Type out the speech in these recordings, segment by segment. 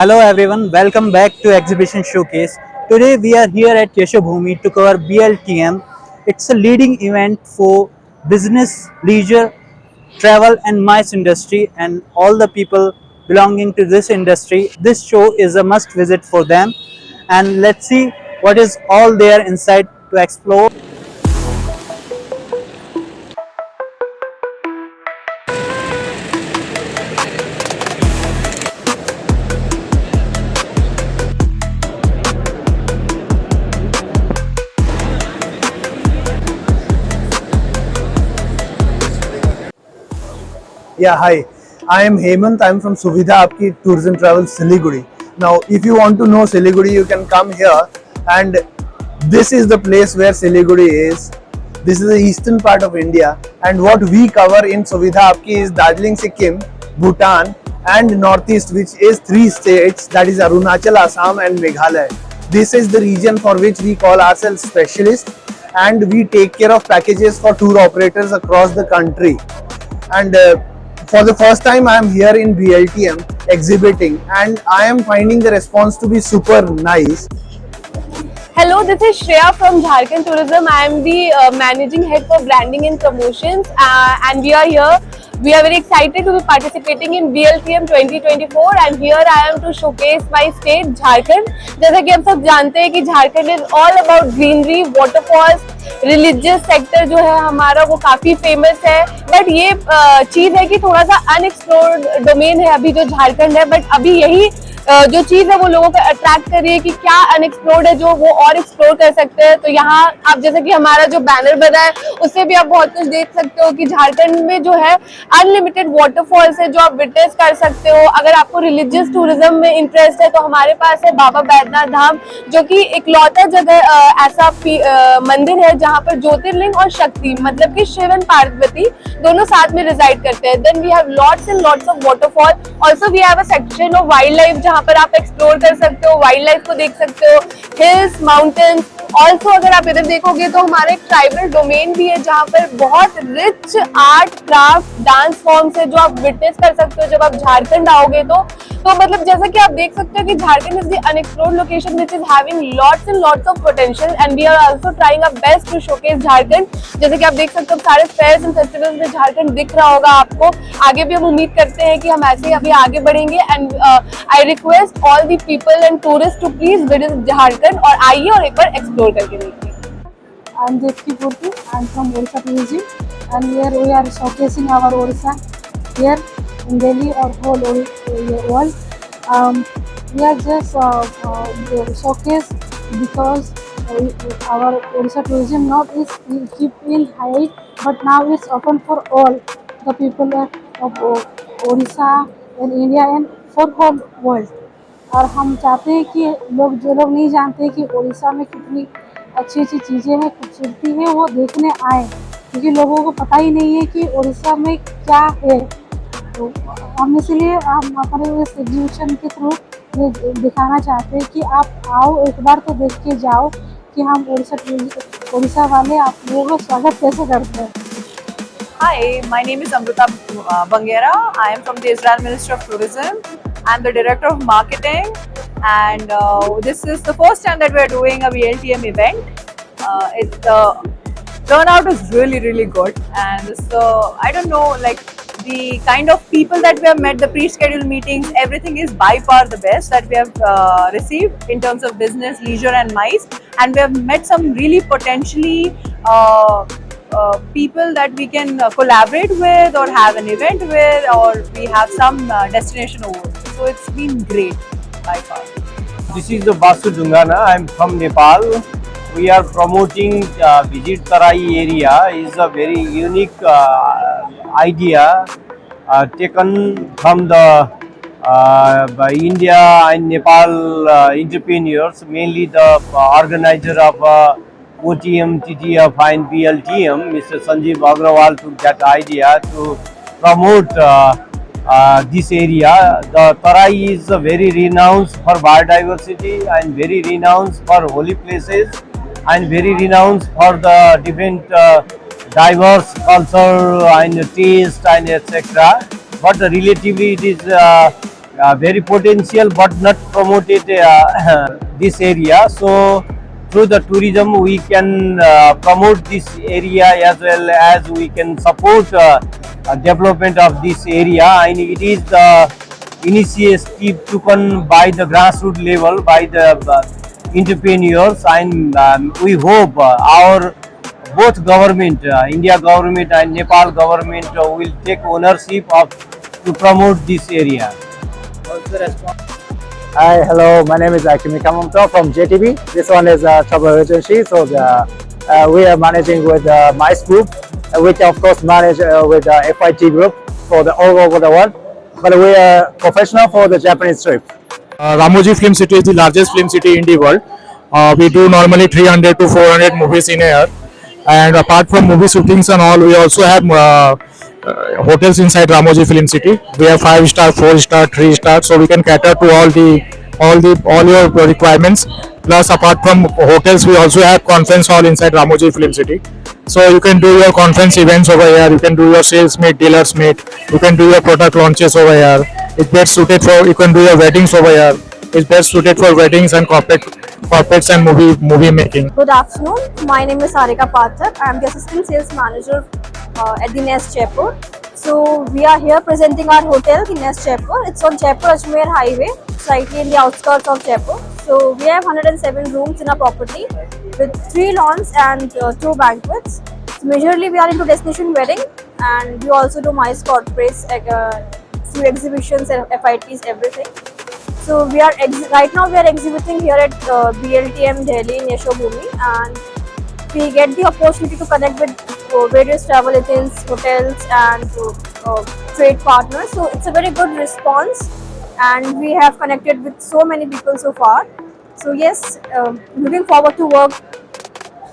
Hello everyone, welcome back to Exhibition Showcase. Today we are here at Yashobhumi to cover BLTM. It's a leading event for business, leisure, travel and MICE industry and all the people belonging to this industry. This show is a must visit for them and let's see what is all there inside to explore. Yeah, hi. I am Hemant. I am from Suvidha Aapki Tours and Travels Siliguri. Now, if you want to know Siliguri, you can come here, and this is the place where Siliguri is. This is the eastern part of India, and what we cover in Suvidha Aapki is Darjeeling, Sikkim, Bhutan, and Northeast, which is 3 states, that is Arunachal, Assam, and Meghalaya. This is the region for which we call ourselves specialists, and we take care of packages for tour operators across the country. And for the first time I am here in BLTM exhibiting, and I am finding the response to be super nice. Hello, this is Shreya from Jharkhand Tourism. I am the managing head for branding and promotions, and we are here. We are very excited to be participating in BLTM 2024, and here I am to showcase my state Jharkhand. जैसा कि हम सब जानते हैं कि Jharkhand is all about greenery, waterfalls, religious sector जो है हमारा वो काफी फेमस है. बट ये चीज है कि थोड़ा सा अनएक्सप्लोर्ड डोमेन है अभी जो झारखंड है. बट अभी यही जो चीज है वो लोगों को अट्रैक्ट कर रही है कि क्या अनएक्सप्लोर्ड है जो वो और एक्सप्लोर कर सकते हैं. तो यहाँ आप जैसे कि हमारा जो बैनर बना है उससे भी आप बहुत कुछ देख सकते हो कि झारखंड में जो है अनलिमिटेड वाटरफॉल्स है जो आप विटनेस कर सकते हो. अगर आपको रिलीजियस टूरिज्म में इंटरेस्ट है तो हमारे पास है बाबा बैद्यनाथ धाम, जो कि इकलौता जगह ऐसा मंदिर है जहाँ पर ज्योतिर्लिंग और शक्ति मतलब कि शिव एंड पार्वती दोनों साथ में रिजाइड करते हैं. Then we have lots and lots of waterfall. Also we have a section of wildlife जहाँ पर आप एक्सप्लोर कर सकते हो, वाइल्ड लाइफ को देख सकते हो, हिल्स, माउंटेन्स. ऑल्सो अगर आप इधर देखोगे तो हमारा एक ट्राइबल डोमेन भी है जहाँ पर बहुत rich art, craft, dance forms है जो आप विटनेस कर सकते हो जब आप झारखंड आओगे. तो मतलब जैसा कि आप देख सकते हो कि Jharkhand is the unexplored location which is having lots and lots of potential, and we are also trying our best to showcase Jharkhand. जैसे कि आप देख सकते हो सारे फेयर्स एंड फेस्टिवल्स में झारखंड दिख रहा होगा आपको. आगे भी हम उम्मीद करते हैं कि हम ऐसे ही अभी आगे बढ़ेंगे. And I request all the people and tourist to please visit Jharkhand और आइए और एक बार एक्सप्लोर करके देखिए. I'm Devki Purti. I'm from Orissa Tourism, and here we are showcasing our Orissa here in Delhi or whole world. We are just showcase because our Orissa Tourism not is keep in high, but now it's open for all the people of Orissa and India and for whole world. और हम चाहते हैं कि जो लोग नहीं जानते कि उड़ीसा में कितनी अच्छी अच्छी चीज़ें हैं, खूबसूरती है, वो देखने आए, क्योंकि लोगों को पता ही नहीं है कि उड़ीसा में क्या है. तो हम इसलिए हम अपने इस एग्जीबिशन के थ्रू ये दिखाना चाहते हैं कि आप आओ, एक बार तो देख के जाओ कि हम उड़ीसा वाले आप लोगों का स्वागत कैसे करते हैं. Hi, my name is Amrita Banghera. I am from the Israel Ministry of Tourism. I am the Director of Marketing, and this is the first time that we are doing a VLTM event. The turnout is really good, and so I don't know, like the kind of people that we have met, the pre-scheduled meetings, everything is by far the best that we have received in terms of business, leisure, and MICE, and we have met some really potentially people that we can collaborate with or have an event with, or we have some destination over. So it's been great by far. This is the Basu Dungana. I am from Nepal. We are promoting Visit Tarai area. Is a very unique idea taken from the by India and Nepal entrepreneurs, mainly the organizer of OTM, TTF and BLTM, Mr. Sanjeev Agrawal, took that idea to promote this area. The Tarai is very renowned for biodiversity and very renowned for holy places and very renowned for the different diverse culture and taste and etc. But relatively it is very potential but not promoted this area. So through the tourism we can promote this area as well as we can support development of this area, and it is the initiative taken by the grassroots level by the entrepreneurs, and we hope our both government, India government and Nepal government will take ownership of to promote this area. Hi, hello. My name is Akimi Kamamto from JTB. This one is a travel agency. So we are managing with MICE Group, which of course manage with FIT Group for the all over the world. But we are professional for the Japanese trip. Ramoji Film City is the largest film city in the world. We do normally 300 to 400 movies in a year. And apart from movie shootings and all, we also have hotels inside Ramoji Film City. We have 5-star, 4-star, 3-star, so we can cater to all your requirements. Plus, apart from hotels, we also have conference hall inside Ramoji Film City. So you can do your conference events over here. You can do your sales meet, dealers meet. You can do your product launches over here. It's best suited for. You can do your weddings over here. It's best suited for weddings and corporates and movie making. Good afternoon. My name is Sarika Pathak. I am the Assistant Sales Manager at the Nest Jaipur. So we are here presenting our hotel, the Nest Jaipur. It's on Jaipur-Ajmer Highway, slightly in the outskirts of Jaipur. So we have 107 rooms in our property with 3 lawns and 2 banquets. So majorly we are into destination wedding, and we also do MICE corporates, few exhibitions, FITs, everything. So we are right now we are exhibiting here at BLTM Delhi in Yashobhoomi, and we get the opportunity to connect with various travel agents, hotels and trade partners. So it's a very good response, and we have connected with so many people so far. So yes, looking forward to work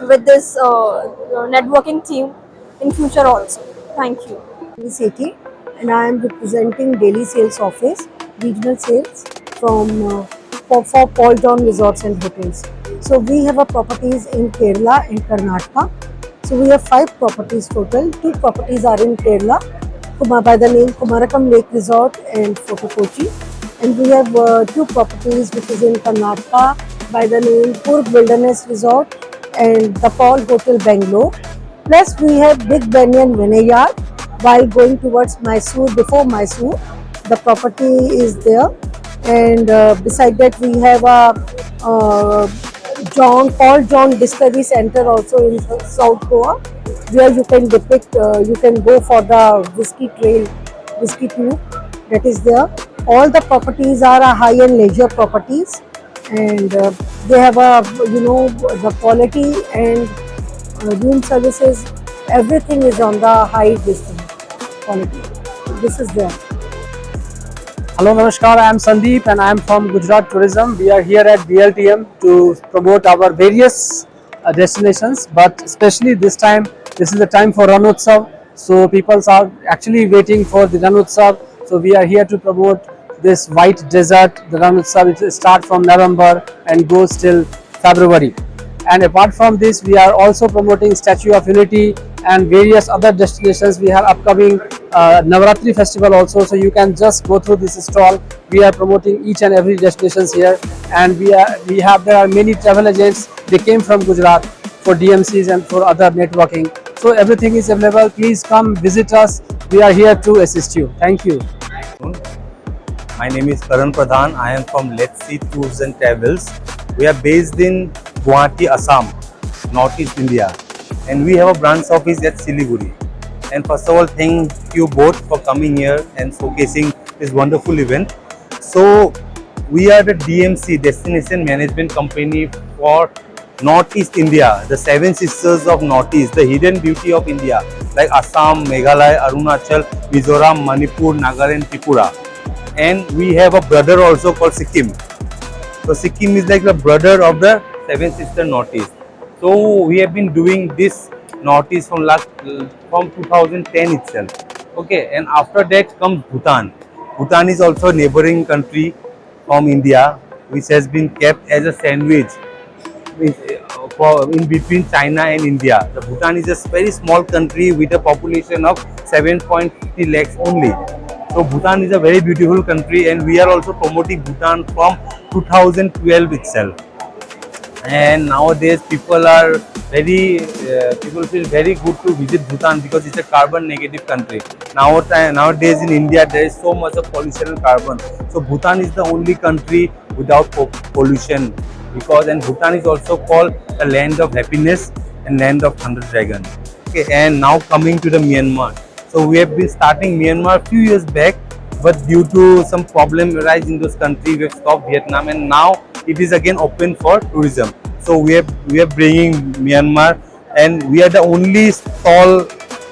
with this networking team in future also. Thank you. City, and I am representing Delhi Sales Office, regional sales from for Paul John Resorts and Hotels. So we have a properties in Kerala and Karnataka. So we have 5 properties total. 2 properties are in Kerala by the name Kumarakam Lake Resort and Fort Kochi, and we have 2 properties which is in Karnataka by the name Kurg Wilderness Resort and the Paul Hotel Bangalore. Plus we have Big Banyan Vineyard while going towards Mysore. Before Mysore, the property is there, and beside that we have a Paul John Discovery Center also in South Goa, where you can depict, you can go for the whiskey trail, whiskey tour that is there. All the properties are high-end leisure properties, and they have the quality and room services. Everything is on the high distance quality. This is there. Hello, Namaskar. I am Sandeep and I am from Gujarat Tourism. We are here at BLTM to promote our various destinations, but especially this time, this is the time for Ranotsav. So people are actually waiting for the Ranotsav. So we are here to promote this white desert. The Ranotsav will start from November and goes till February. And apart from this, we are also promoting Statue of Unity and various other destinations. We have upcoming Navaratri festival also, so you can just go through this stall. We are promoting each and every destinations here, and there are many travel agents. They came from Gujarat for DMCs and for other networking. So everything is available. Please come visit us. We are here to assist you. Thank you. My name is Karan Pradhan. I am from Let's See Tours and Travels. We are based in Guwahati, Assam, Northeast India, and we have a branch office at Siliguri. And first of all, thank you both for coming here and showcasing this wonderful event. So we are the DMC, Destination Management Company for Northeast India, the 7 sisters of Northeast, the hidden beauty of India, like Assam, Meghalaya, Arunachal, Mizoram, Manipur, Nagaland, Tripura. And we have a brother also called Sikkim. So Sikkim is like the brother of the 7 sister Northeast. So we have been doing this Northeast from 2010 itself. Okay, and after that comes Bhutan. Bhutan is also a neighboring country from India, which has been kept as a sandwich in between China and India. The Bhutan is a very small country with a population of 7.50 lakhs only. So Bhutan is a very beautiful country, and we are also promoting Bhutan from 2012 itself. And nowadays people are people feel very good to visit Bhutan because it's a carbon negative country. Nowadays in India there is so much of pollution and carbon. So Bhutan is the only country without pollution, because and Bhutan is also called the land of happiness and land of 100 dragons. Okay, and now coming to the Myanmar. So we have been starting Myanmar few years back, but due to some problem arise in those countries, we have stopped Vietnam, and now it is again open for tourism. So we are bringing Myanmar, and we are the only stall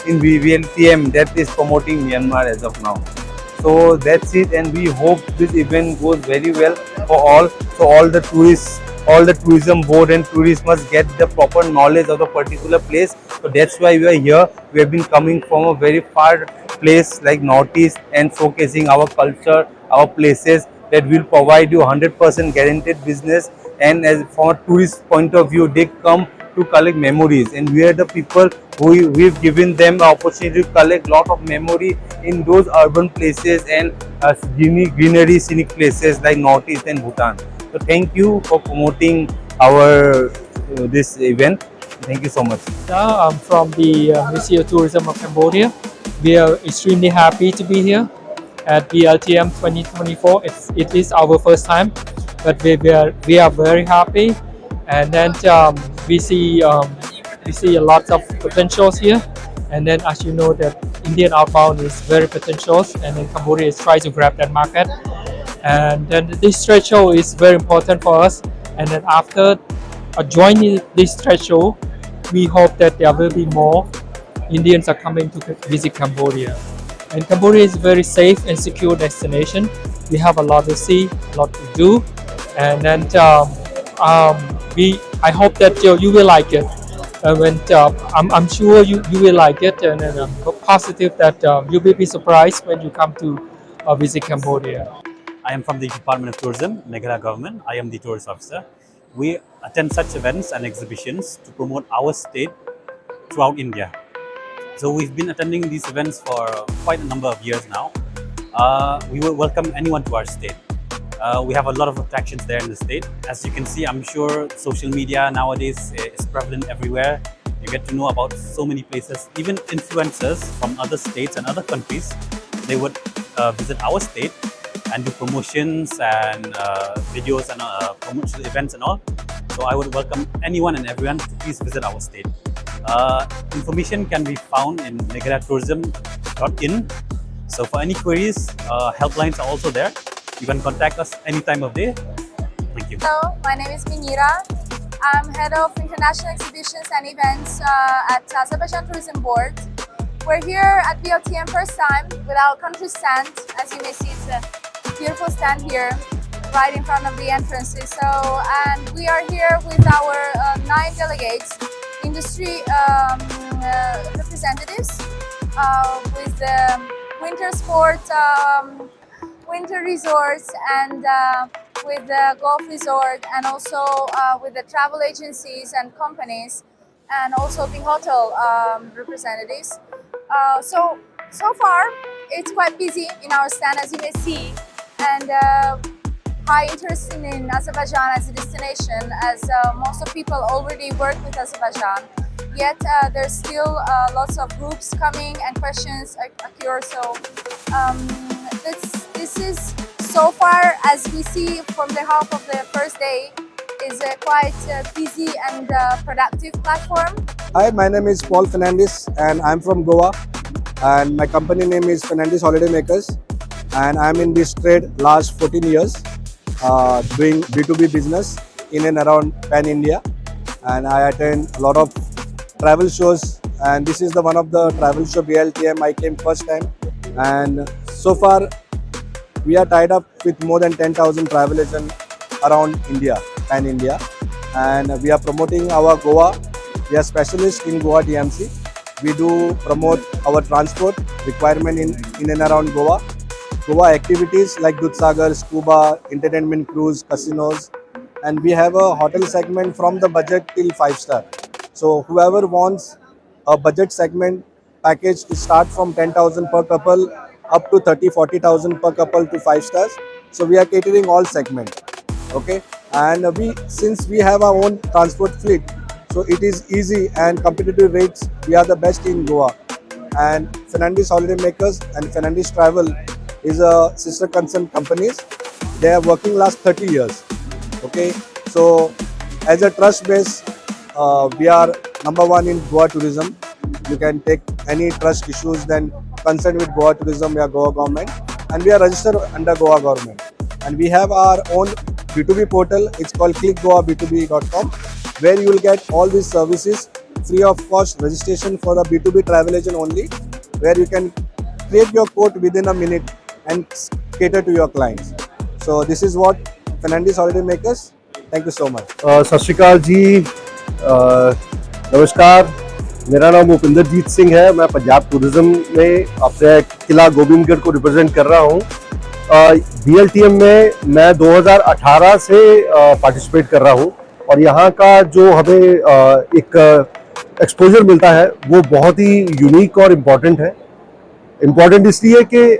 in VLTM that is promoting Myanmar as of now. So that's it, and we hope this event goes very well for all. So all the tourists, all the tourism board and tourists must get the proper knowledge of a particular place. So that's why we are here. We have been coming from a very far place like Northeast and showcasing our culture, our places, that will provide you 100% guaranteed business. And as from a tourist point of view, they come to collect memories, and we are the people who we've given them the opportunity to collect lot of memory in those urban places and greenery scenic places like Northeast and Bhutan. So thank you for promoting our this event. Thank you so much. I'm from the Ministry of Tourism of Cambodia. We are extremely happy to be here at BLTM 2024. It is our first time, but we are very happy, and then we see a lot of potentials here. And then, as you know, that Indian outbound is very potential, and then Cambodia is trying to grab that market. And then this trade show is very important for us. And then after joining this trade show, we hope that there will be more Indians are coming to visit Cambodia. And Cambodia is a very safe and secure destination. We have a lot to see, a lot to do, and then I hope that you will like it. I'm sure you will like it, and I'm positive that you will be surprised when you come to visit Cambodia. I am from the Department of Tourism, Meghalaya government. I am the tourist officer. We attend such events and exhibitions to promote our state throughout India. So we've been attending these events for quite a number of years now. We will welcome anyone to our state. We have a lot of attractions there in the state. As you can see, I'm sure social media nowadays is prevalent everywhere. You get to know about so many places. Even influencers from other states and other countries, they would visit our state and do promotions and videos and promotional events and all. So I would welcome anyone and everyone to please visit our state. Information can be found in meghalayaTourism.in. So for any queries, helplines are also there. You can contact us any time of day. Thank you. Hello, my name is Minira. I'm head of international exhibitions and events at Azerbaijan Tourism Board. We're here at BLTM first time with our country stand. As you may see, it's a beautiful stand here right in front of the entrances. And we are here with our 9 delegates, industry representatives, with the winter sport, winter resorts, and with the golf resort, and also with the travel agencies and companies, and also the hotel representatives. So far it's quite busy in our stand, as you may see, and high interest in Azerbaijan as a destination, as most of people already work with Azerbaijan. Yet there's still lots of groups coming and questions occur. So this is, so far as we see from the half of the first day, is a quite busy and productive platform. Hi, my name is Paul Fernandes and I'm from Goa, and my company name is Fernandes Holiday Makers, and I'm in this trade last 14 years doing B2B business in and around Pan India, and I attend a lot of travel shows, and this is the one of the travel show BLTM I came first time, and so far we are tied up with more than 10,000 travel agents around India, Pan India, and we are promoting our Goa. We are specialists in Goa DMC. We do promote our transport requirement in and around Goa. Goa activities like Dudhsagar, scuba, entertainment cruise, casinos, and we have a hotel segment from the budget till 5-star. So whoever wants a budget segment package to start from 10,000 per couple up to 30-40,000 per couple to 5 stars. So we are catering all segment. Okay, and since we have our own transport fleet, so it is easy and competitive rates. We are the best in Goa. And Fernandes Holidaymakers and Fernandes Travel is a sister concern companies. They are working last 30 years. Okay, so as a trust base, we are number one in Goa tourism. You can take any trust issues, then consult with Goa Tourism or Goa government, and we are registered under Goa government. And we have our own B2B portal. It's called clickgoab2b.com, where you will get all these services free of cost registration for a B2B travel agent only, where you can create your quote within a minute and cater to your clients. So this is what Fernandes Holidaymakers. Thank you so much. सत श्री अकाल जी, नमस्कार, मेरा नाम उपिंदरजीत सिंह है। मैं Punjab tourism में अपने किला गोबिंदगढ़ को रिप्रेजेंट कर रहा हूँ। BLTM में मैं 2018 से पार्टिसिपेट कर रहा हूँ और यहाँ का जो हमें एक एक्सपोजर मिलता है वो बहुत ही यूनिक और इम्पॉर्टेंट है। इम्पॉर्टेंट इसलिए कि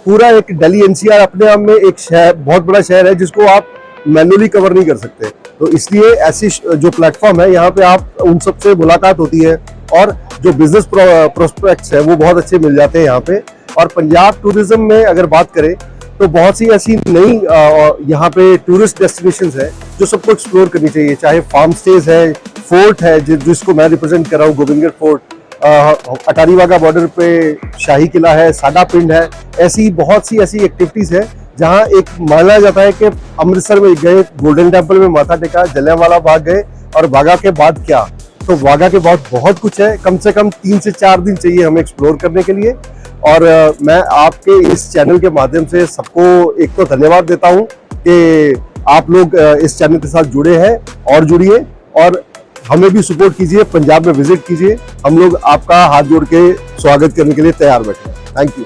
पूरा एक दिल्ली NCR अपने आप में एक शहर, बहुत बड़ा शहर है जिसको आप मैनुअली कवर नहीं कर सकते। तो इसलिए ऐसी जो प्लेटफॉर्म है यहाँ पे आप उन सब से मुलाकात होती है और जो बिजनेस प्रोस्पेक्ट्स है वो बहुत अच्छे मिल जाते हैं यहाँ पे। और पंजाब टूरिज्म में अगर बात करें तो बहुत सी ऐसी नई यहाँ पे टूरिस्ट डेस्टिनेशंस है जो सबको एक्सप्लोर करनी चाहिए, चाहे फार्म स्टेज है, फोर्ट है जिसको मैं रिप्रेजेंट कर रहा हूँ, गोबिंदगढ़ फोर्ट, अटारी वाघा बॉर्डर पे शाही किला है, साडा पिंड है। ऐसी बहुत सी ऐसी एक्टिविटीज है जहाँ एक माना जाता है कि अमृतसर में गए, गोल्डन टेम्पल में माथा टेका, जलियांवाला बाग गए और वाघा के बाद क्या, तो वाघा के बाद बहुत कुछ है। कम से कम 3 से 4 दिन चाहिए हमें एक्सप्लोर करने के लिए। और मैं आपके इस चैनल के माध्यम से सबको एक तो धन्यवाद देता हूँ कि आप लोग इस चैनल के साथ जुड़े हैं और जुड़िए और हमें भी सपोर्ट कीजिए, पंजाब में विजिट कीजिए। हम लोग आपका हाथ जोड़ के स्वागत करने के लिए तैयार बैठे हैं। Thank you.